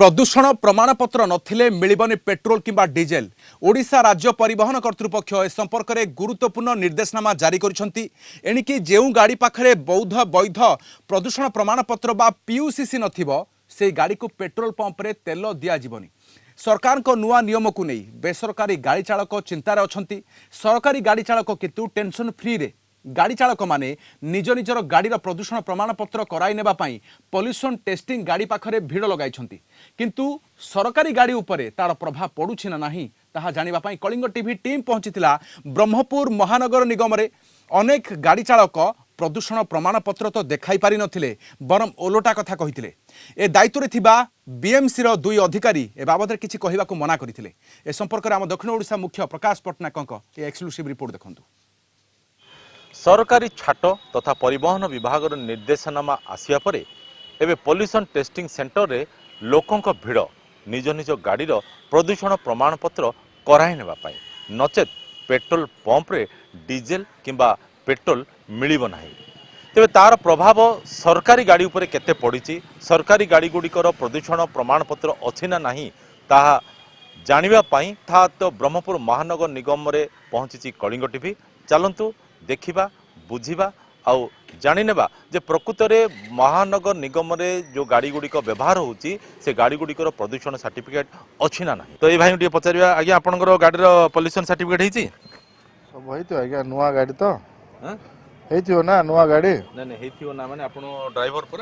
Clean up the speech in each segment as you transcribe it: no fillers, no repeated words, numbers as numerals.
प्रदूषण प्रमाणपत्र नथिले मिलिबनी पेट्रोल किंबा डीजेल। ओडिशा राज्य परिवहन कर्तृपक्ष ए संपर्क में गुरुत्वपूर्ण निर्देशनामा जारी करिसेंती। एणिकी जेउ गाड़ी पाखरे वैध प्रदूषण प्रमाणपत्र बा पीयूसीसी नथिबो से गाड़ी को पेट्रोल पंप रे तेल दिया जीवनी। सरकार को नुआ नियम को नहीं बेसरकारी गाड़ी चालक चिंतार अछंती। सरकारी गाड़ी चालक किंतु टेंशन फ्री रे गाड़ी चालक माने निज निजर गाड़ीर प्रदूषण प्रमाणपत्र कराई नेबा पई पॉल्यूशन टेस्टिंग गाड़ी पाखरे भीड़ लगाइछंती। किंतु सरकारी गाड़ी उपरे तार प्रभाव पड़ुछि ना नाही ताहा जानिबा पई कलिंग टीवी टीम पहुंचीतिला ब्रह्मपुर महानगर निगम रे। अनेक गाड़ी चालक प्रदूषण प्रमाणपत्र तो देखाई पारि नथिले बरम ओलोटा कथा कहिथिले। ए दायित्व थिबा बीएमसी रो दुई अधिकारी ए बाबद किछि कहिबाकू मना करिथिले। ए संपर्क रे हम दक्षिण ओडिशा मुख्य प्रकाश पटनायकक ए एक्सक्लूसिव रिपोर्ट देखंतु। सरकारी छाट तथा परिवहन विभाग निर्देशनामा आसिया परे एबे पॉल्यूशन टेस्टिंग सेंटर रे लोकों भीड़ निज निज गाड़ी प्रदूषण प्रमाणपत्र कराई नेबा पाई नचेत पेट्रोल पंप रे डीजेल किंबा पेट्रोल मिलिबो नाही। तेबे तार प्रभाव सरकारी गाड़ी उपरे केते पड़िछि, सरकारी गाड़ी गुड़िकर प्रदूषण प्रमाणपत्र अछि ना नाही ताहा जानिबा पाई था तो ब्रह्मपुर महानगर निगम रे पहुंची कलिंग टीवी। चलंतु देखिबा बुझिबा आउ जानि नेबा जे प्रकृत में महानगर निगम रे जो गाड़ी गुड़िक व्यवहार होउची से गाड़ी गुड़िकर प्रदूषण सर्टिफिकेट अछि ना नाही। तो ए भाई टिके पचारिबा आज्ञा आपनकर गाड़ी रो पॉल्यूशन सर्टिफिकेट हेची सब होई तो आज्ञा नुआ गाड़ी तो हां हेथियो ना नुआ गाड़ी नै नै हेथियो ना माने आपन ड्राइवर पर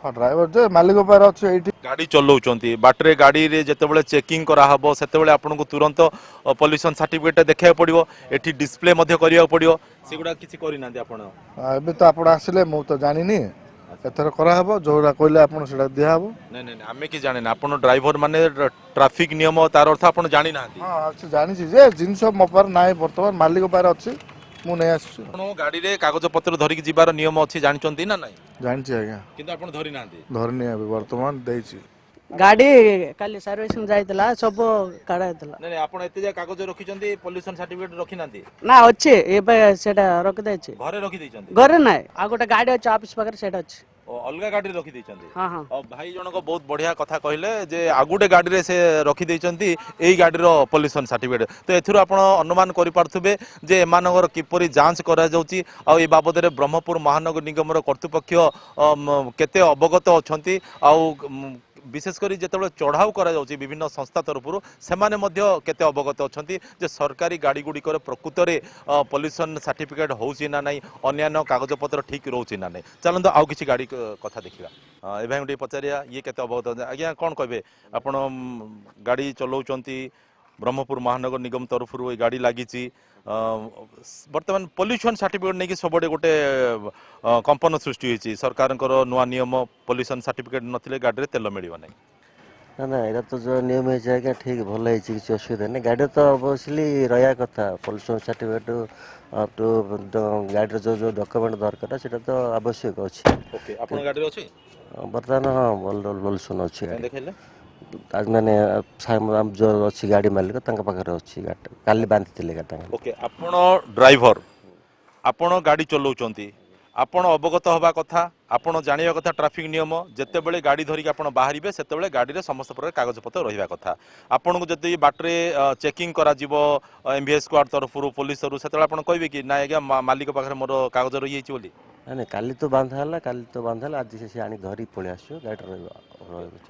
हां ड्राइवर जे मालिक पर अछि एठी गाड़ी चलाउछंती बाटरे गाड़ी रे जेतेबेले चेकिंग करा हबो सेतेबेले आपनको तुरंत पॉल्यूशन सर्टिफिकेट देखै पड़िबो। एठी डिस्प्ले मध्ये करिया पड़िबो सेगुडा किछि करि नांदी आपन एबे तो आपन आसिले मु तो जानिनी एथर करा हबो जोरा कोइले आपन सेडा दिया हबो। नै नै हमें कि जाने ना आपन ड्राइवर माने ट्रैफिक नियम तार अर्थ आपन जानि नांदी। हां अच्छा जानि छी जे जिंस मो पर नाइ वर्तमान मालिक पर अछि मु नै आछु। आपन गाड़ी रे कागज पत्र धरि कि जिबार नियम अछि जानचंती ना नाही जानि छी आज्ञा किंतु आपन धरि नांदी धरनी अबे वर्तमान देई छी गाड़ी काली सर्विसिंग जाइतला सब काढाइतला। नै नै आपन एते जे कागज रखिचंती पॉल्यूशन सर्टिफिकेट रखि नांदी ना अछि एबे सेटा रख दै छी घरे रखि दैचंती घर नै आ गोटे गाड़ी अछि ऑफिस पाकर सेटा अछि अलगा गाड़ी रखि दैचंती। हां हां और भाई जनक बहुत बढ़िया कथा कहले जे आगुटे गाड़ी रे से रखि दैचंती एई गाड़ी रो पॉल्यूशन सर्टिफिकेट। तो एथुर आपण अनुमान करि पारथुबे जे एमानगर किपरि जांच करा जाउची आ ए बाबद रे ब्रह्मपुर महानगर निगम रो कर्तृपक्ष केते अवगत अछंती आ विशेषकर जिते चढ़ाऊ करा विभिन्न संस्था तरफ से केते अवगत अच्छा जे सरकारी गाड़ी गुड़िकर प्रकृत में पॉल्यूशन सर्टिफिकेट होउची ना नहीं अन्य कागजपत्र ठीक रोची ना नहीं। चलते आउ किसी गाड़ी कथा देखा ए भाई पचारिया ये केते अवगत आज्ञा कौन कहे आप गाड़ी चलाउचंती ब्रह्मपुर महानगर निगम तरफ गाड़ी लगी बर्तमान पॉल्यूशन सर्टिफिकेट नहीं कि सब गोटे कंपन सृष्टि होती सरकार नुआ नियम पॉल्यूशन सर्टिफिकेट नथिले गाड़ी रे तेल मिलिबा नहीं ना ना एटा तो जो नियम है आज्ञा ठीक भल है किसी असुविधा नहीं गाड़ी तो ऑब्वियसली रहा कथा पॉल्यूशन सर्टिफिकेट तो गाड़ी जो जो डॉक्यूमेंट दरकार सेटा तो आवश्यक अच्छे। ओके आपन गाड़ी रे अछि बर्तमान हाँ पॉल्यूशन अच्छी देखैले आज मैंने जो अच्छी गाड़ी मालिक पाखे अच्छी गाड़ी काली बांधि गाड़ी। ओके आपण ड्राइवर आपण गाड़ी चलाउचंती आपण अवगत हवा कथा आपण जानिया कथा ट्रैफिक नियम जितेबले गाड़ी धरिक आपण बाहरिबे सेतेबले गाड़ी रे समस्त प्रकार कागजपत्र रहिबा कथा आपण को जति बाटरे चेकिंग करा जिवो एमवीएस स्क्वाड तरफ पुलिस तरफ सेतेबले आपण कहबे कि ना आज्ञा मालिक पाखरे मोर कागज रही जाइछि बोली नहीं काली तो बांधा आज से आनी धरी पळि आसो गाड़ी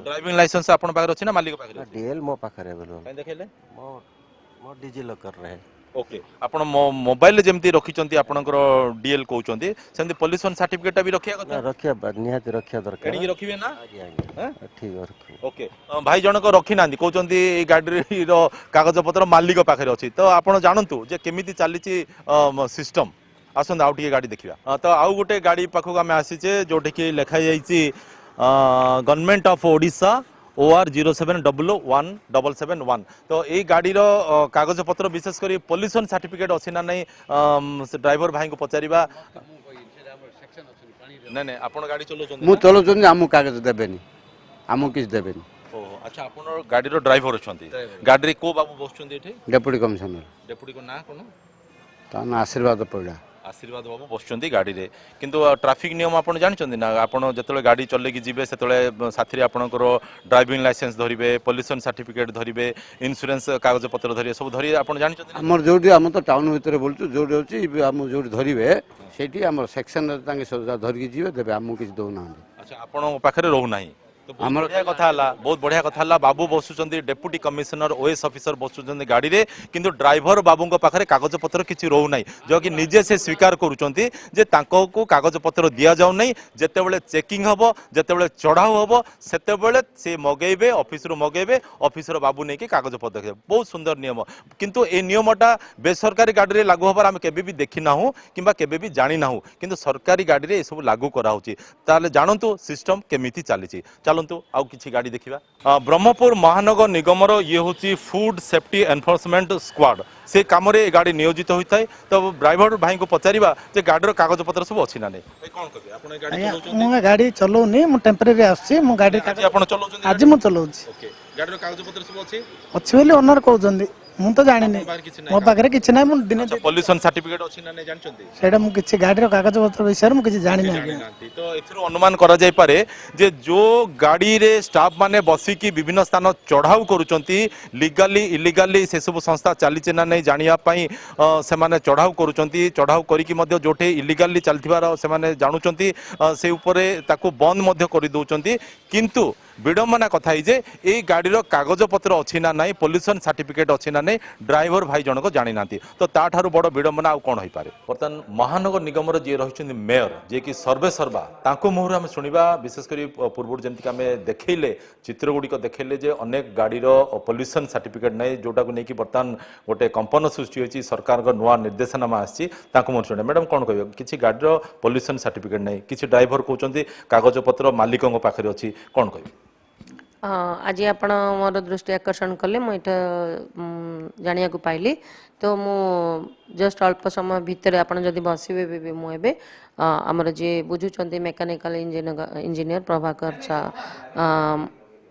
ड्राइविंग लाइसेंस आपण पाखरे अछि ना मालिक पाखरे डीएल मो पाखरे अवेलेबल काई देखैले मो डिजी लॉकर रहे। ओके आपण मोबाइल जेमती रखिचंती आपनकर डीएल कहउचंती सेमती पॉल्यूशन सर्टिफिकेट भी रखिया कथा रखिया निहाती रखिया दरकार एडी रखिबे ना हां ठीक है ओके भाई जनक रखी नांदी कहउचंती ए गाड़ी रो कागज पत्र मालिक पाखरे अछि तो आपण जानंतु जे केमिति चालीची सिस्टम आसंद आउ टिके गाड़ी देखिबा। तो आउ गोटे गाड़ी पाखक आमे आसीचे जोठी कि लेखा जाईची गवर्नमेंट ऑफ ओडिशा OR 07001771 तो ये गाड़ी कागज पत्र विशेष कर पॉल्यूशन सर्टिफिकेट अच्छी ना नहीं ड्राइवर भाई को पचारिबा नहीं नहीं आपण गाड़ी चलाउछन मु चलाउछन आमु कागज देबेनी आमु किछ देबेनी। ओहो अच्छा आपण गाड़ी रो ड्राइवर अछंती गाड़ी रे को बाबू बसछंती एठी डेप्यूटी कमिश्नर डेप्यूटी को ना कोन ता ना आशीर्वाद पड़ा आशीर्वाद बाबू बसुंट गाड़ी रे किंतु ट्रैफिक नियम आप जानते ना आप जो गाड़ी चलेकी जी से साथी आपंकर ड्राइविंग लाइसेंस धरवे पॉल्यूशन सर्टिफिकेट धरवे इंश्योरेंस कागज पत्र धरवे सब धरी आप जानते आमर जो आम तो टाउन भितर बोलूँ जो आम जो धरवे से आम सेक्शन धरिकी जी देवे आमको किसी दौना। अच्छा आपण पाखे रोना तो बहुत बढ़िया कथा बाबू बसुंट डेप्यूटी कमिशनर ओएस ऑफिसर बसुंट गाड़ी रे किंतु ड्राइवर बाबू पाखे कागज पत्र किसी रोना जो कि निजे से स्वीकार करुँच कागज पत्र दि जाऊ ना जिते चेकिंग हम जिते चढ़ाऊ हम से मगेबे ऑफिस मगेबे ऑफिसर बाबू नहीं कि कागज पत्र देखिए बहुत सुंदर नियम किंतु ए नियमटा बेसरकारी गाड़ी में लागू हबार आम केबे भी देखी ना कि केबे भी जानी ना किंतु सरकारी गाड़ी में सब लागू कराऊँच ताले जानतु सिस्टम केमिति चली चलतु आउ किछि गाड़ी देखिबा ब्रह्मपुर महानगर निगमर ये होची फूड सेफ्टी एनफोर्समेंट स्क्वाड से काम रे गाड़ी नियोजित होता है तो ड्राइवर भाई को पचारिबा जे गाड़ी कागज पत्र सब अछि ना नै कोन कहबे आपण गाड़ी चलाउछन मु गाड़ी चलाउनी मु टेम्परेरी आछि मु गाड़ी आपण चलाउछन आज मु चलाउछि ओके गाड़ी कागज पत्र सब अछि अछि बोली ओनर कहउछन्दी मु तो जानि नै मो पाखरे किछि नै मु दिने पॉल्यूशन सर्टिफिकेट अछि ना नै जानछन्ती सेडा मु किछि गाड़ी कागज पत्र विषय मु किछि जानि नै तो एथरो अनुमान करा जाय पारे जे जो गाड़ी रे स्टाफ माने बसी की विभिन्न स्थान चढ़ाऊ करूचंती लीगली इलीगली से सब संस्था चली ना नहीं जानिया पई से माने चढ़ाऊ करूचंती चढ़ाऊ करी की मध्य जोठे इलीगली चलथिबार से माने जानुचंती से ऊपरे ताको बंद मध्य करि दउचंती किंतु विडंबना कथा जे ए गाड़ीर कागज पत्र अच्छी ना नहीं पॉल्यूशन सर्टिफिकेट अच्छी ना नहीं ड्राइवर भाई जनक जानी ना तो ताठारु बड़ विडंबना आउ कौन हो पारे बर्तमान महानगर निगमर जी रही मेयर जे कि सर्वे सर्वा तांको मुहर आम शुणा विशेषकर पूर्व जमीक आम देखले चित्र गुड़िक देखले जे अनेक गाड़ीर पॉल्यूशन सर्टिफिकेट नहीं जोटा को लेकिन बर्तमान गोटे कंपन सृष्टि होती सरकार नुआ निर्देशनामा आसी मुहर शुणा मैडम कौन कह किसी गाड़ीर पॉल्यूशन सर्टिफिकेट नहीं किसी ड्राइवर कहते कागज पत्र मालिकों पाखे अच्छी कौन कह आज आपण मोर दृष्टि आकर्षण कले मुझे जानिया को पाइली तो मु जस्ट अल्प समय भितर आपण जदि बसबे भी मुझे आमर जी बुझुंट मेकानिकल इंजीनियर प्रभाकर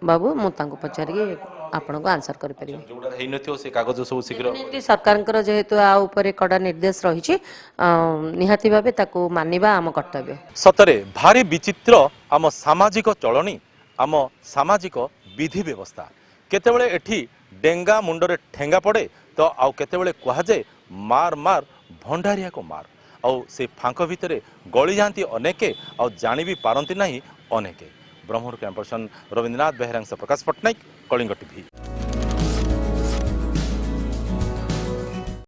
बाबू मुझे पचारि आपण को आंसर कर सरकार जेहेतु आ ऊपर कड़ा निर्देश रही निहाती भावे ताकू मानिबा आम कर्तव्य सतरे भारी विचित्र आम सामाजिक चलनी आम सामाजिक विधि व्यवस्था केतेबेले एठी डेंगा मुंडरे ठेंगा पड़े तो आउ केतेबेले कहुए मार मार भंडारिया को मार आउ से फांक भितर गली जाती अनेके आउ जानी भी पारंती नहीं अनेके ब्रह्मपुर कैंपस रविंद्रनाथ बेहरांग प्रकाश पट्टनायक कलिंग टीवी।